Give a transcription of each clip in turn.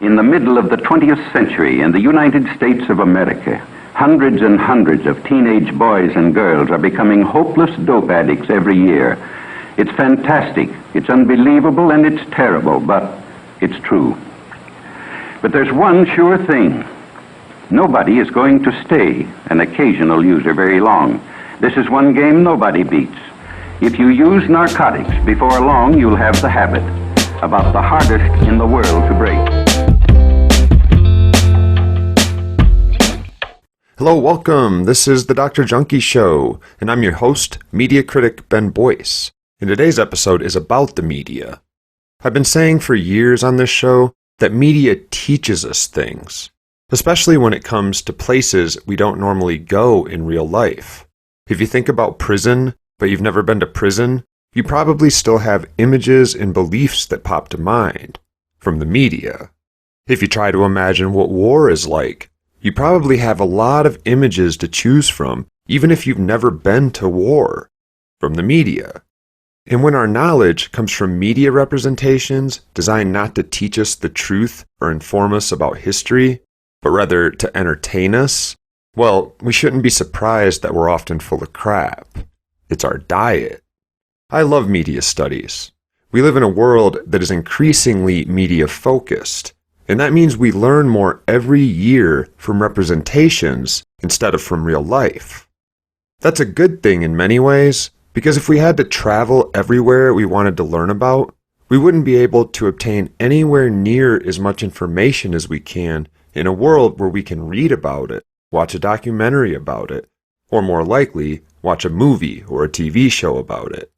In the middle of the 20th century, in the United States of America, hundreds and hundreds of teenage boys and girls are becoming hopeless dope addicts every year. It's fantastic, it's unbelievable, and it's terrible, but it's true. But there's one sure thing. Nobody is going to stay an occasional user very long. This is one game nobody beats. If you use narcotics, before long you'll have the habit, about the hardest in the world to break. Hello, welcome. This is the Dr. Junkie Show, and I'm your host, media critic Ben Boyce. And today's episode is about the media. I've been saying for years on this show that media teaches us things, especially when it comes to places we don't normally go in real life. If you think about prison, but you've never been to prison, you probably still have images and beliefs that pop to mind from the media. If you try to imagine what war is like, you probably have a lot of images to choose from, even if you've never been to war, from the media. And when our knowledge comes from media representations designed not to teach us the truth or inform us about history, but rather to entertain us, well, we shouldn't be surprised that we're often full of crap. It's our diet. I love media studies. We live in a world that is increasingly media-focused, and that means we learn more every year from representations instead of from real life. That's a good thing in many ways, because if we had to travel everywhere we wanted to learn about, we wouldn't be able to obtain anywhere near as much information as we can in a world where we can read about it, watch a documentary about it, or more likely, watch a movie or a TV show about it.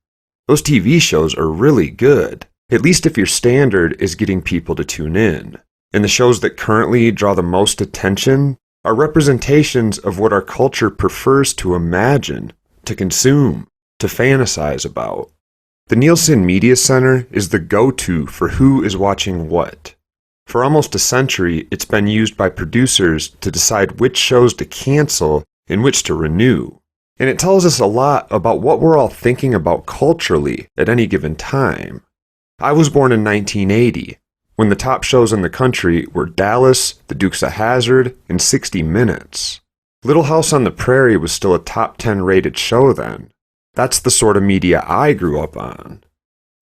Those TV shows are really good, at least if your standard is getting people to tune in. And the shows that currently draw the most attention are representations of what our culture prefers to imagine, to consume, to fantasize about. The Nielsen Media Center is the go-to for who is watching what. For almost a century, it's been used by producers to decide which shows to cancel and which to renew. And it tells us a lot about what we're all thinking about culturally at any given time. I was born in 1980, when the top shows in the country were Dallas, The Dukes of Hazzard, and 60 Minutes. Little House on the Prairie was still a top 10 rated show then. That's the sort of media I grew up on.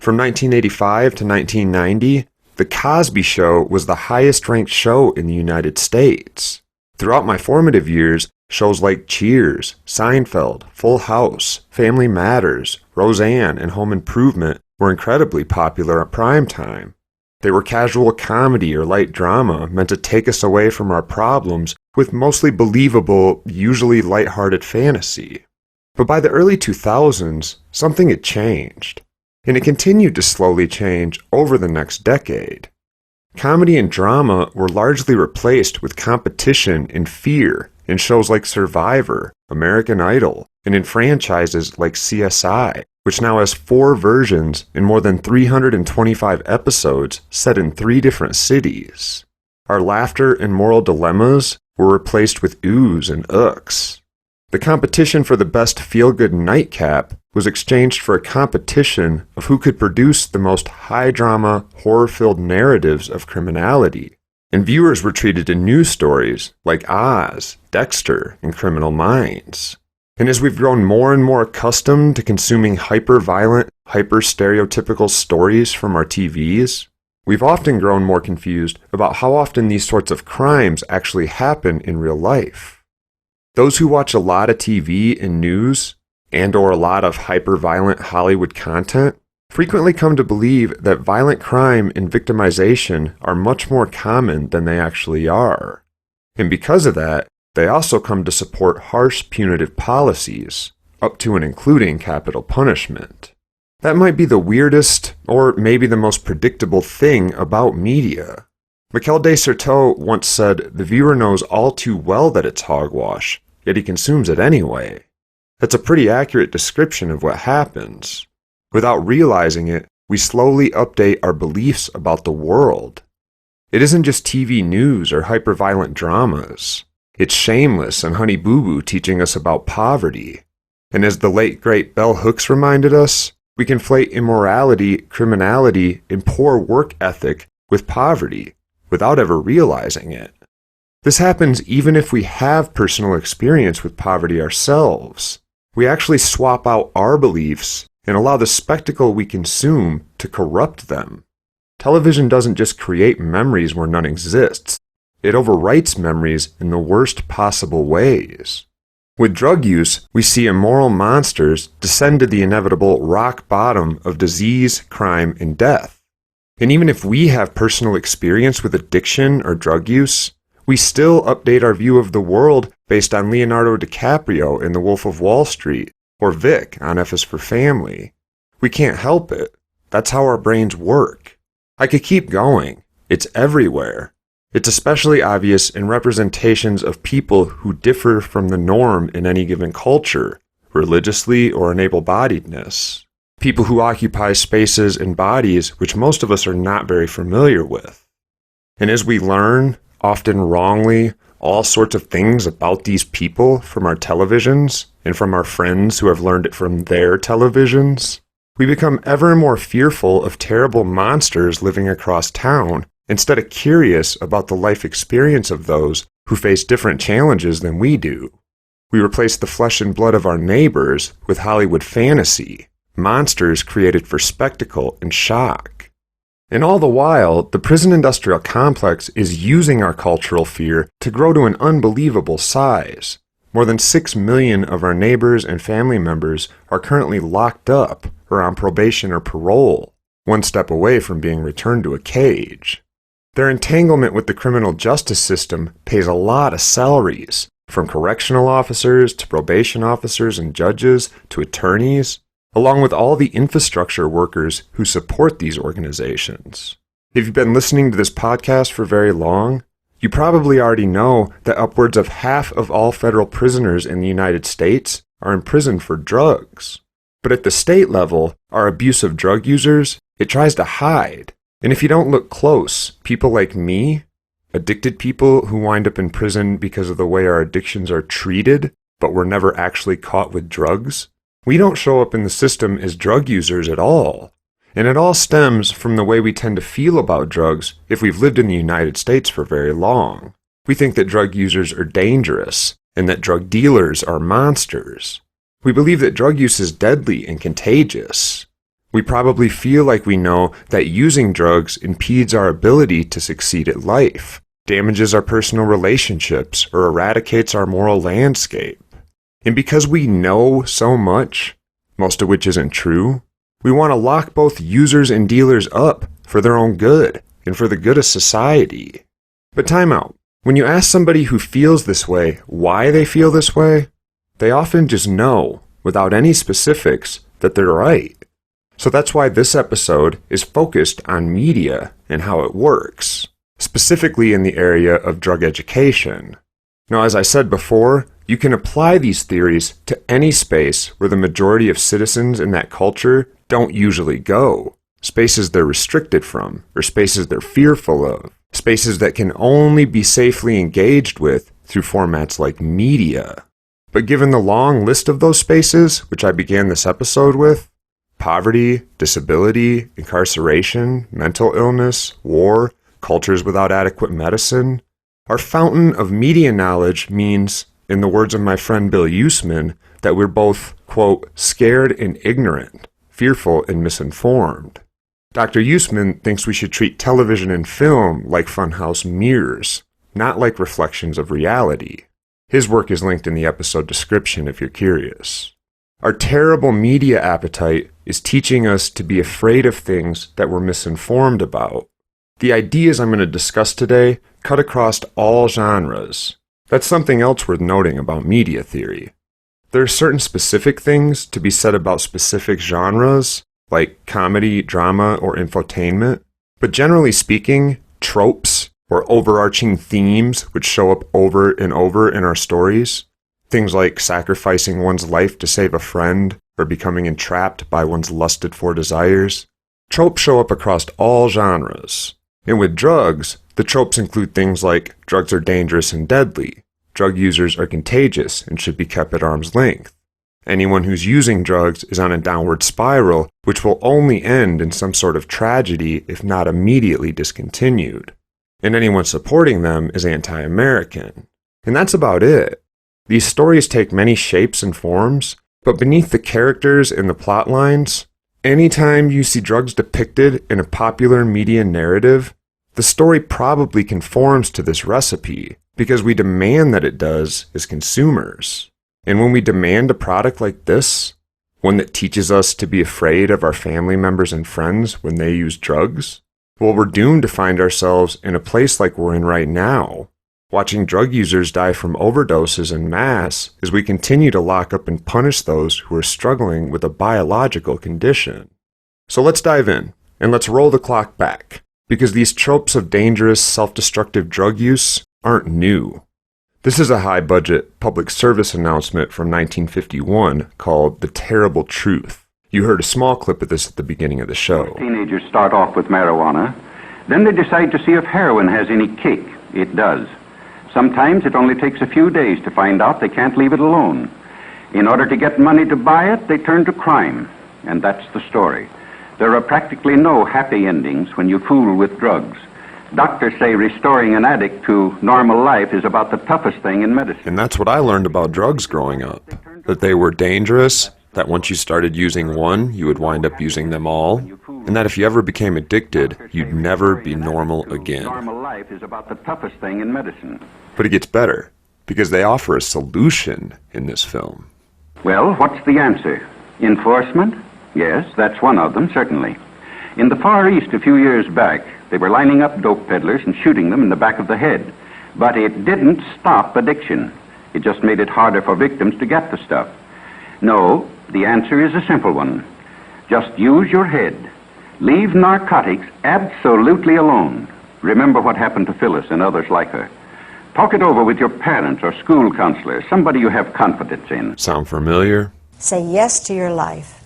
From 1985 to 1990, The Cosby Show was the highest ranked show in the United States. Throughout my formative years, shows like Cheers, Seinfeld, Full House, Family Matters, Roseanne, and Home Improvement were incredibly popular at prime time. They were casual comedy or light drama meant to take us away from our problems with mostly believable, usually lighthearted fantasy. But by the early 2000s, something had changed, and it continued to slowly change over the next decade. Comedy and drama were largely replaced with competition and fear in shows like Survivor, American Idol, and in franchises like CSI, which now has 4 versions and more than 325 episodes set in 3 different cities. Our laughter and moral dilemmas were replaced with oohs and ooks. The competition for the best feel-good nightcap was exchanged for a competition of who could produce the most high-drama, horror-filled narratives of criminality. And viewers were treated to news stories like Oz, Dexter, and Criminal Minds. And as we've grown more and more accustomed to consuming hyper-violent, hyper-stereotypical stories from our TVs, we've often grown more confused about how often these sorts of crimes actually happen in real life. Those who watch a lot of TV and news, and/or a lot of hyper-violent Hollywood content, frequently come to believe that violent crime and victimization are much more common than they actually are. And because of that, they also come to support harsh punitive policies, up to and including capital punishment. That might be the weirdest, or maybe the most predictable thing about media. Michel de Certeau once said, "The viewer knows all too well that it's hogwash, yet he consumes it anyway." That's a pretty accurate description of what happens. Without realizing it, we slowly update our beliefs about the world. It isn't just TV news or hyper-violent dramas. It's Shameless and Honey Boo Boo teaching us about poverty. And as the late great Bell Hooks reminded us, we conflate immorality, criminality, and poor work ethic with poverty, without ever realizing it. This happens even if we have personal experience with poverty ourselves. We actually swap out our beliefs and allow the spectacle we consume to corrupt them. Television doesn't just create memories where none exists, it overwrites memories in the worst possible ways. With drug use, we see immoral monsters descend to the inevitable rock bottom of disease, crime, and death. And even if we have personal experience with addiction or drug use, we still update our view of the world based on Leonardo DiCaprio in The Wolf of Wall Street, or Vic on F is for Family. We can't help it. That's how our brains work. I could keep going. It's everywhere. It's especially obvious in representations of people who differ from the norm in any given culture, religiously or in able-bodiedness. People who occupy spaces and bodies which most of us are not very familiar with. And as we learn, often wrongly, all sorts of things about these people from our televisions and from our friends who have learned it from their televisions, we become ever more fearful of terrible monsters living across town instead of curious about the life experience of those who face different challenges than we do. We replace the flesh and blood of our neighbors with Hollywood fantasy, monsters created for spectacle and shock. And all the while, the prison industrial complex is using our cultural fear to grow to an unbelievable size. More than 6 million of our neighbors and family members are currently locked up or on probation or parole, one step away from being returned to a cage. Their entanglement with the criminal justice system pays a lot of salaries, from correctional officers to probation officers and judges to attorneys, along with all the infrastructure workers who support these organizations. If you've been listening to this podcast for very long, you probably already know that upwards of half of all federal prisoners in the United States are in prison for drugs. But at the state level, our abuse of drug users, it tries to hide. And if you don't look close, people like me, addicted people who wind up in prison because of the way our addictions are treated, but were never actually caught with drugs, we don't show up in the system as drug users at all. And it all stems from the way we tend to feel about drugs if we've lived in the United States for very long. We think that drug users are dangerous, and that drug dealers are monsters. We believe that drug use is deadly and contagious. We probably feel like we know that using drugs impedes our ability to succeed at life, damages our personal relationships, or eradicates our moral landscape. And because we know so much, most of which isn't true, we want to lock both users and dealers up for their own good and for the good of society. But time out. When you ask somebody who feels this way why they feel this way, they often just know, without any specifics, that they're right. So that's why this episode is focused on media and how it works, specifically in the area of drug education. Now, as I said before, you can apply these theories to any space where the majority of citizens in that culture don't usually go, spaces they're restricted from, or spaces they're fearful of, spaces that can only be safely engaged with through formats like media. But given the long list of those spaces, which I began this episode with, poverty, disability, incarceration, mental illness, war, cultures without adequate medicine, our fountain of media knowledge means, in the words of my friend Bill Usman, that we're both, quote, scared and ignorant, fearful and misinformed. Dr. Usman thinks we should treat television and film like funhouse mirrors, not like reflections of reality. His work is linked in the episode description if you're curious. Our terrible media appetite is teaching us to be afraid of things that we're misinformed about. The ideas I'm going to discuss today cut across all genres. That's something else worth noting about media theory. There are certain specific things to be said about specific genres, like comedy, drama, or infotainment, but generally speaking, tropes, or overarching themes which show up over and over in our stories, things like sacrificing one's life to save a friend, or becoming entrapped by one's lusted for desires, tropes show up across all genres. And with drugs, the tropes include things like drugs are dangerous and deadly, drug users are contagious and should be kept at arm's length. Anyone who's using drugs is on a downward spiral, which will only end in some sort of tragedy if not immediately discontinued. and anyone supporting them is anti-American. And that's about it. These stories take many shapes and forms, but beneath the characters and the plot lines, anytime you see drugs depicted in a popular media narrative, the story probably conforms to this recipe because we demand that it does as consumers. And when we demand a product like this, one that teaches us to be afraid of our family members and friends when they use drugs, well, we're doomed to find ourselves in a place like we're in right now, watching drug users die from overdoses en masse as we continue to lock up and punish those who are struggling with a biological condition. So let's dive in, and let's roll the clock back, because these tropes of dangerous, self-destructive drug use aren't new. This is a high-budget public service announcement from 1951 called The Terrible Truth. You heard a small clip of this at the beginning of the show. Teenagers start off with marijuana. Then they decide to see if heroin has any kick. It does. Sometimes it only takes a few days to find out they can't leave it alone. In order to get money to buy it, they turn to crime. And that's the story. There are practically no happy endings when you fool with drugs. Doctors say restoring an addict to normal life is about the toughest thing in medicine. And that's what I learned about drugs growing up. That they were dangerous, that once you started using one, you would wind up using them all, and that if you ever became addicted, you'd never be normal again. Normal life is about the toughest thing in medicine. But it gets better, because they offer a solution in this film. Well, what's the answer? Enforcement? Yes, that's one of them, certainly. In the Far East a few years back, they were lining up dope peddlers and shooting them in the back of the head. But it didn't stop addiction. It just made it harder for victims to get the stuff. No, the answer is a simple one. Just use your head. Leave narcotics absolutely alone. Remember what happened to Phyllis and others like her. Talk it over with your parents or school counselor, somebody you have confidence in. Sound familiar? Say yes to your life.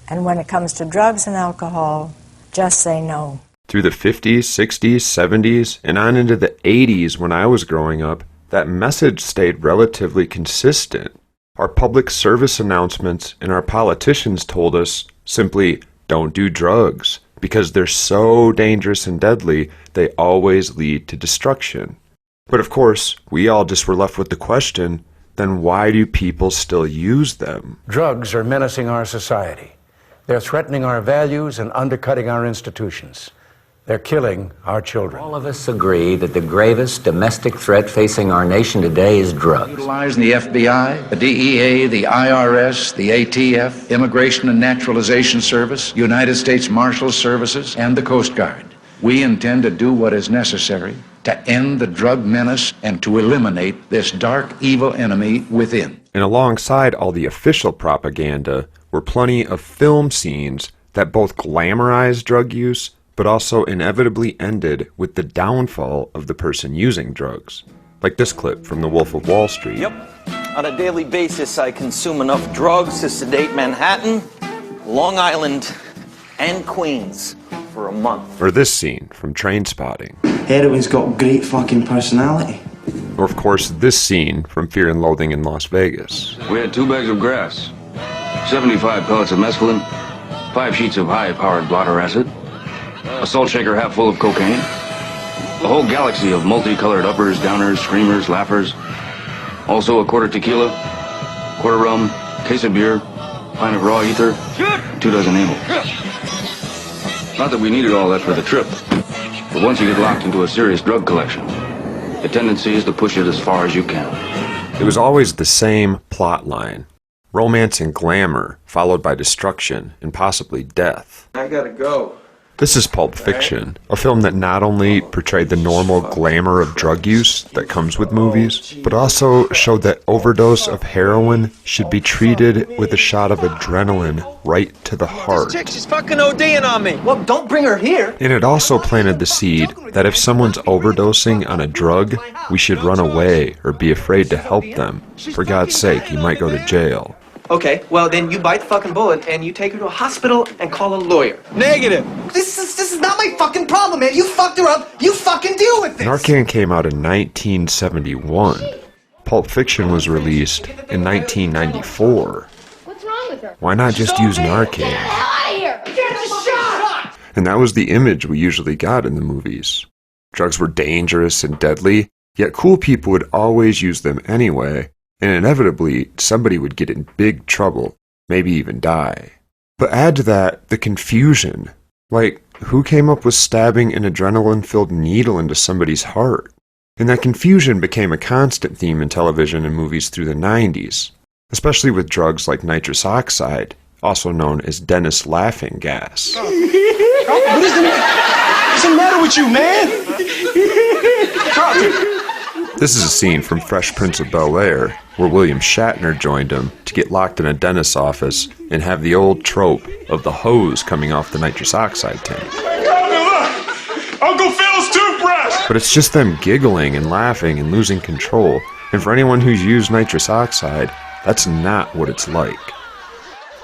And when it comes to drugs and alcohol, just say no. Through the 50s, 60s, 70s, and on into the 80s when I was growing up, that message stayed relatively consistent. Our public service announcements and our politicians told us simply, don't do drugs, because they're so dangerous and deadly, they always lead to destruction. But of course, we all just were left with the question, then why do people still use them? Drugs are menacing our society. They're threatening our values and undercutting our institutions. They're killing our children. All of us agree that the gravest domestic threat facing our nation today is drugs. Utilizing the FBI, the DEA, the IRS, the ATF, Immigration and Naturalization Service, United States Marshals Services, and the Coast Guard. We intend to do what is necessary to end the drug menace and to eliminate this dark, evil enemy within. And alongside all the official propaganda were plenty of film scenes that both glamorized drug use but also inevitably ended with the downfall of the person using drugs. Like this clip from The Wolf of Wall Street. Yep. On a daily basis, I consume enough drugs to sedate Manhattan, Long Island, and Queens for a month. Or this scene from Trainspotting. Heroin's got great fucking personality. Or of course this scene from Fear and Loathing in Las Vegas. We had 2 bags of grass, 75 pellets of mescaline, 5 sheets of high-powered blotter acid, a salt shaker half full of cocaine, a whole galaxy of multicolored uppers, downers, screamers, laughers, also a quarter tequila, quarter rum, case of beer, pint of raw ether, 2 dozen amyl. Not that we needed all that for the trip, but once you get locked into a serious drug collection, the tendency is to push it as far as you can. It was always the same plot line. Romance and glamour, followed by destruction and possibly death. I gotta go. This is Pulp Fiction, a film that not only portrayed the normal glamour of drug use that comes with movies, but also showed that overdose of heroin should be treated with a shot of adrenaline right to the heart. This chick, she's fucking ODing on me. Well, don't bring her here. And it also planted the seed that if someone's overdosing on a drug, we should run away or be afraid to help them. For God's sake, you might go to jail. Okay, well then you bite the fucking bullet and you take her to a hospital and call a lawyer. Negative. This is not my fucking problem, man. You fucked her up. You fucking deal with this. Narcan came out in 1971. Pulp Fiction was released in 1994. What's wrong with her? Why not just use Narcan? Get the hell out of here! Get the shot! And that was the image we usually got in the movies. Drugs were dangerous and deadly, yet cool people would always use them anyway, and inevitably somebody would get in big trouble, maybe even die. But add to that the confusion. Like, who came up with stabbing an adrenaline-filled needle into somebody's heart? And that confusion became a constant theme in television and movies through the 90s, especially with drugs like nitrous oxide, also known as Dennis laughing gas. What's the matter with you, man? This is a scene from Fresh Prince of Bel-Air, where William Shatner joined him to get locked in a dentist's office and have the old trope of the hose coming off the nitrous oxide tank. Uncle Phil's toothbrush! But it's just them giggling and laughing and losing control, and for anyone who's used nitrous oxide, that's not what it's like.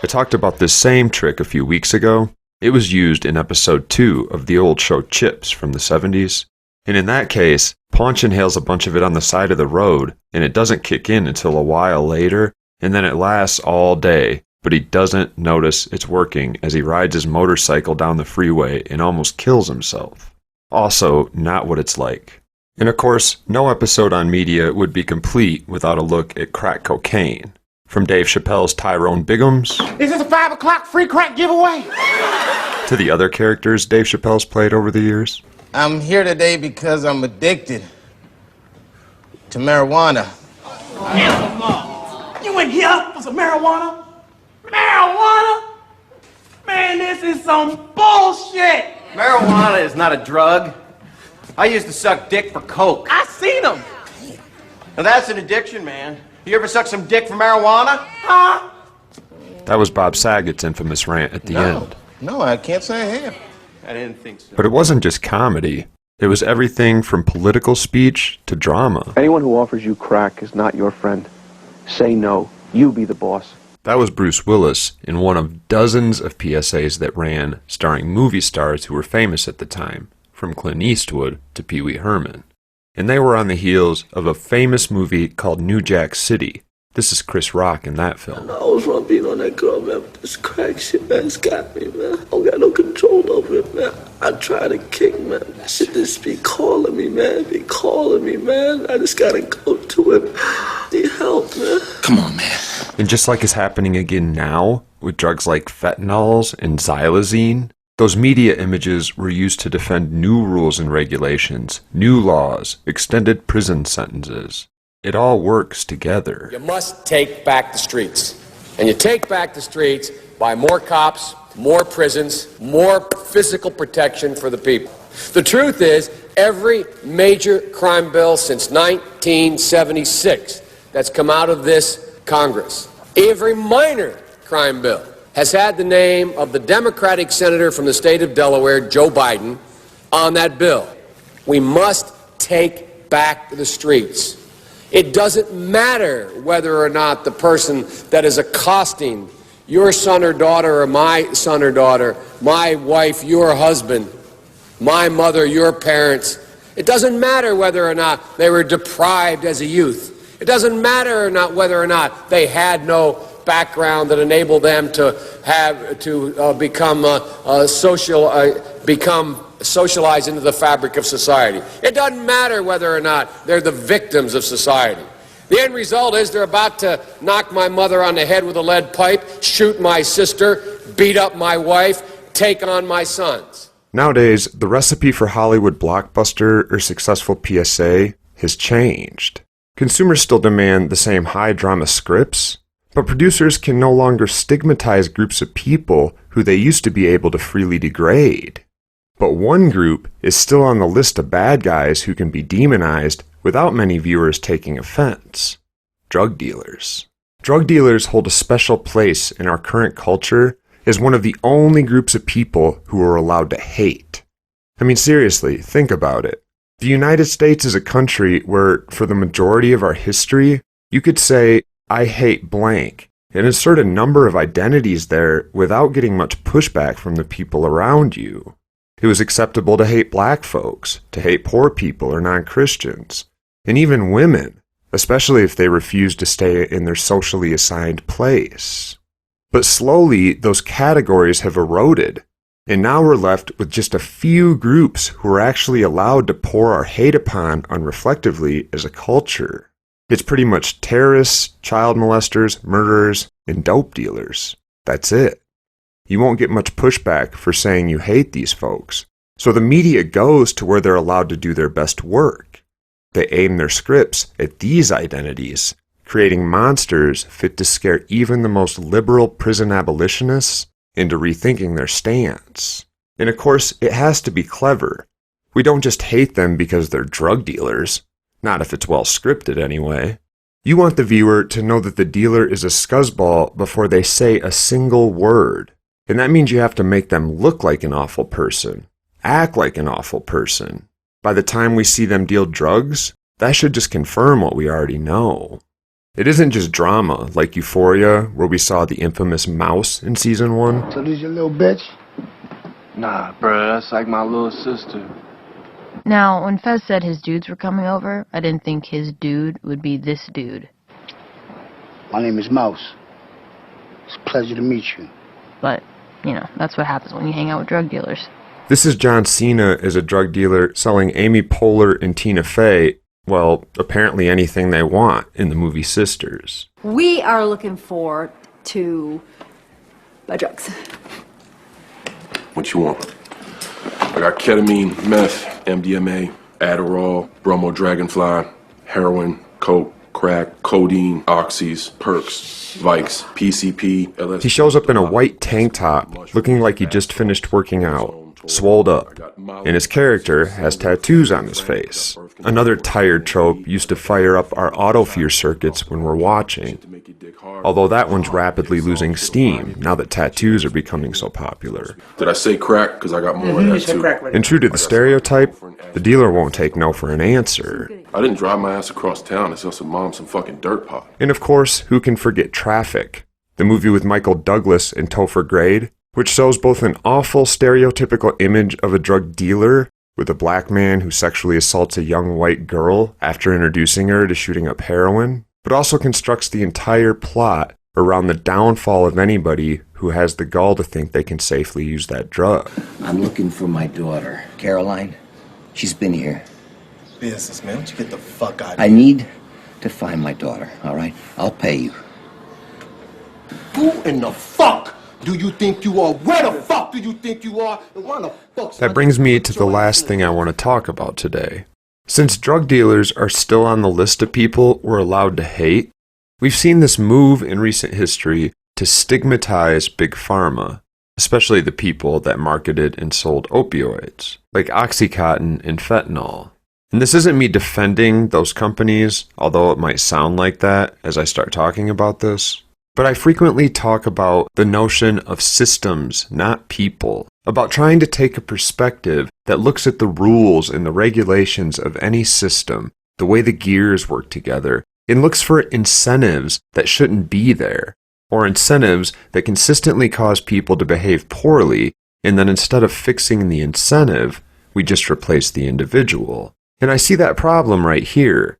I talked about this same trick a few weeks ago. It was used in episode 2 of the old show Chips from the 70s. And in that case, Paunch inhales a bunch of it on the side of the road, and it doesn't kick in until a while later, and then it lasts all day, but he doesn't notice it's working as he rides his motorcycle down the freeway and almost kills himself. Also, not what it's like. And of course, no episode on media would be complete without a look at crack cocaine. From Dave Chappelle's Tyrone Biggums, Is this a 5 o'clock free crack giveaway? to the other characters Dave Chappelle's played over the years. I'm here today because I'm addicted to marijuana. You in here for some marijuana? Marijuana? Man, this is some bullshit! Marijuana is not a drug. I used to suck dick for coke. I seen them! Now that's an addiction, man. You ever suck some dick for marijuana? Huh? That was Bob Saget's infamous rant at the end. No, I can't say I have. I didn't think so. But it wasn't just comedy. It was everything from political speech to drama. Anyone who offers you crack is not your friend. Say no. You be the boss. That was Bruce Willis in one of dozens of PSAs that ran, starring movie stars who were famous at the time, from Clint Eastwood to Pee Wee Herman. And they were on the heels of a famous movie called New Jack City. This is Chris Rock in that film. I always want to be on that girl, man, but this crack shit, man, it's got me, man. I don't got no control over it, man. I try to kick, man. That shit just be calling me, man. Be calling me, man. I just gotta go to it. Need help, man. Come on, man. And just like is happening again now, with drugs like fentanyls and xylazine, those media images were used to defend new rules and regulations, new laws, extended prison sentences. It all works together. You must take back the streets. And you take back the streets by more cops, more prisons, more physical protection for the people. The truth is, every major crime bill since 1976 that's come out of this Congress, every minor crime bill has had the name of the Democratic senator from the state of Delaware, Joe Biden, on that bill. We must take back the streets. It doesn't matter whether or not the person that is accosting your son or daughter or my son or daughter, my wife, your husband, my mother, your parents. It doesn't matter whether or not they were deprived as a youth. It doesn't matter or not whether or not they had no background that enabled them to become socialized into the fabric of society. It doesn't matter whether or not they're the victims of society. The end result is they're about to knock my mother on the head with a lead pipe, shoot my sister, beat up my wife, take on my sons. Nowadays, the recipe for Hollywood blockbuster or successful PSA has changed. Consumers still demand the same high-drama scripts, but producers can no longer stigmatize groups of people who they used to be able to freely degrade. But one group is still on the list of bad guys who can be demonized without many viewers taking offense. Drug dealers. Drug dealers hold a special place in our current culture as one of the only groups of people who are allowed to hate. I mean, seriously, think about it. The United States is a country where, for the majority of our history, you could say, I hate blank, and insert a number of identities there without getting much pushback from the people around you. It was acceptable to hate black folks, to hate poor people or non-Christians, and even women, especially if they refused to stay in their socially assigned place. But slowly, those categories have eroded. And now we're left with just a few groups who are actually allowed to pour our hate upon unreflectively as a culture. It's pretty much terrorists, child molesters, murderers, and dope dealers. That's it. You won't get much pushback for saying you hate these folks. So the media goes to where they're allowed to do their best work. They aim their scripts at these identities, creating monsters fit to scare even the most liberal prison abolitionists into rethinking their stance. And of course, it has to be clever. We don't just hate them because they're drug dealers. Not if it's well scripted anyway. You want the viewer to know that the dealer is a scuzzball before they say a single word. And that means you have to make them look like an awful person, act like an awful person. By the time we see them deal drugs, that should just confirm what we already know. It isn't just drama like Euphoria, where we saw the infamous mouse in season 1. So this your little bitch? Nah, bruh, that's like my little sister. Now, when Fez said his dudes were coming over, I didn't think his dude would be this dude. My name is Mouse. It's a pleasure to meet you. But, you know, that's what happens when you hang out with drug dealers. This is John Cena as a drug dealer selling Amy Poehler and Tina Fey, well, apparently anything they want in the movie Sisters. We are looking for to buy drugs. What you want? I got ketamine, meth, MDMA, Adderall, bromo dragonfly, heroin, coke, crack, codeine, oxys, perks, Vikes, PCP, LSD. He shows up in a white tank top, looking like he just finished working out, swolled up, and his character has tattoos on his face. Another tired trope used to fire up our autophagy circuits when we're watching, although that one's rapidly losing steam now that tattoos are becoming so popular. Did I say crack? Because I got more of that too. And true to the stereotype, the dealer won't take no for an answer. I didn't drive my ass across town to sell some mom some fucking dirt pot. And of course, who can forget Traffic, the movie with Michael Douglas and Topher Grace, which shows both an awful stereotypical image of a drug dealer with a black man who sexually assaults a young white girl after introducing her to shooting up heroin, but also constructs the entire plot around the downfall of anybody who has the gall to think they can safely use that drug. I'm looking for my daughter, Caroline. She's been here. Business, man. Why don't you get the fuck out of I here? need to find my daughter, all right? I'll pay you. Who in the fuck do you think you are? Where the fuck do you think you are? And why the fuck? That brings me to the last thing I want to talk about today. Since drug dealers are still on the list of people we're allowed to hate, we've seen this move in recent history to stigmatize Big Pharma, especially the people that marketed and sold opioids, like Oxycontin and fentanyl. And this isn't me defending those companies, although it might sound like that as I start talking about this. But I frequently talk about the notion of systems, not people, about trying to take a perspective that looks at the rules and the regulations of any system, the way the gears work together, and looks for incentives that shouldn't be there, or incentives that consistently cause people to behave poorly, and then instead of fixing the incentive, we just replace the individual. And I see that problem right here.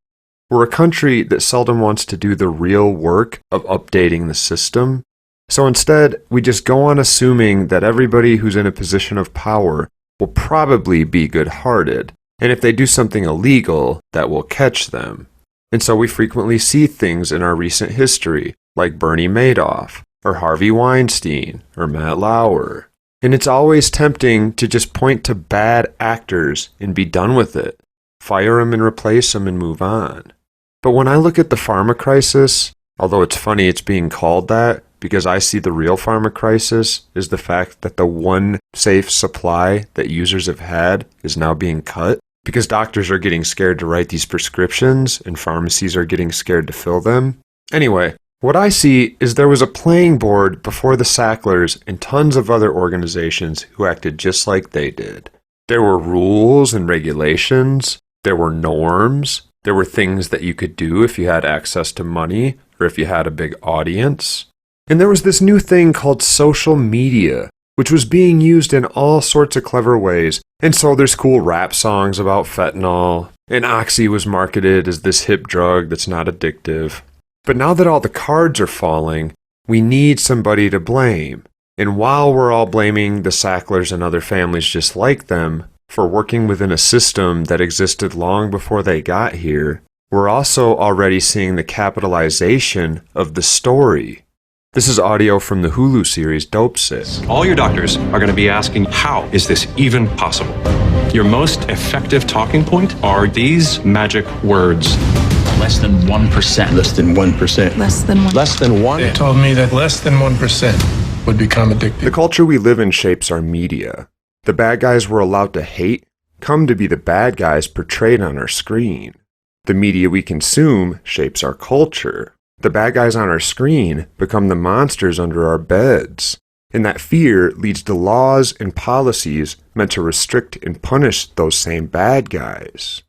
We're a country that seldom wants to do the real work of updating the system. So instead, we just go on assuming that everybody who's in a position of power will probably be good-hearted, and if they do something illegal, that will catch them. And so we frequently see things in our recent history, like Bernie Madoff, or Harvey Weinstein, or Matt Lauer. And it's always tempting to just point to bad actors and be done with it. Fire them and replace them and move on. But when I look at the pharma crisis, although it's funny it's being called that, because I see the real pharma crisis is the fact that the one safe supply that users have had is now being cut, because doctors are getting scared to write these prescriptions and pharmacies are getting scared to fill them. Anyway, what I see is there was a playing board before the Sacklers and tons of other organizations who acted just like they did. There were rules and regulations, there were norms, there were things that you could do if you had access to money or if you had a big audience. And there was this new thing called social media, which was being used in all sorts of clever ways. And so there's cool rap songs about fentanyl, and Oxy was marketed as this hip drug that's not addictive. But now that all the cards are falling, we need somebody to blame. And while we're all blaming the Sacklers and other families just like them for working within a system that existed long before they got here, we're also already seeing the capitalization of the story. This is audio from the Hulu series Dope Sick. All your doctors are going to be asking, how is this even possible? Your most effective talking point are these magic words. Less than 1%. Less than 1%. Less than 1%. Less than 1%. They told me that less than 1% would become addicted. The culture we live in shapes our media. The bad guys we're allowed to hate come to be the bad guys portrayed on our screen. The media we consume shapes our culture. The bad guys on our screen become the monsters under our beds. And that fear leads to laws and policies meant to restrict and punish those same bad guys.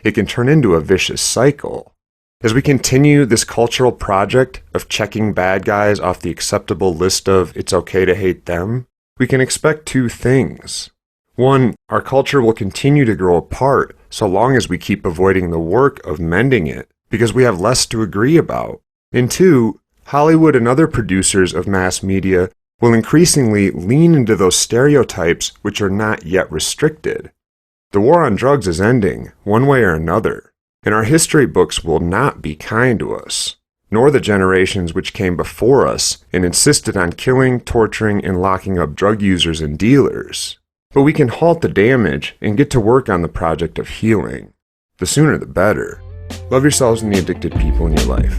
It can turn into a vicious cycle. As we continue this cultural project of checking bad guys off the acceptable list of it's okay to hate them, we can expect two things. One, our culture will continue to grow apart so long as we keep avoiding the work of mending it because we have less to agree about. And two, Hollywood and other producers of mass media will increasingly lean into those stereotypes which are not yet restricted. The war on drugs is ending, one way or another, and our history books will not be kind to us, nor the generations which came before us and insisted on killing, torturing, and locking up drug users and dealers. But we can halt the damage and get to work on the project of healing. The sooner the better. Love yourselves and the addicted people in your life.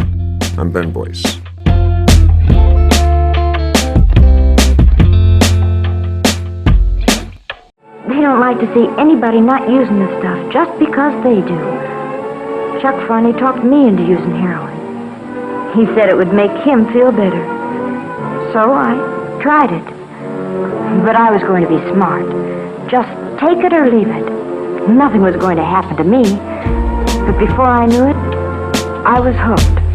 I'm Ben Boyce. They don't like to see anybody not using the stuff just because they do. Chuck finally talked me into using heroin. He said it would make him feel better. So I tried it. But I was going to be smart. Just take it or leave it. Nothing was going to happen to me. But before I knew it, I was hooked.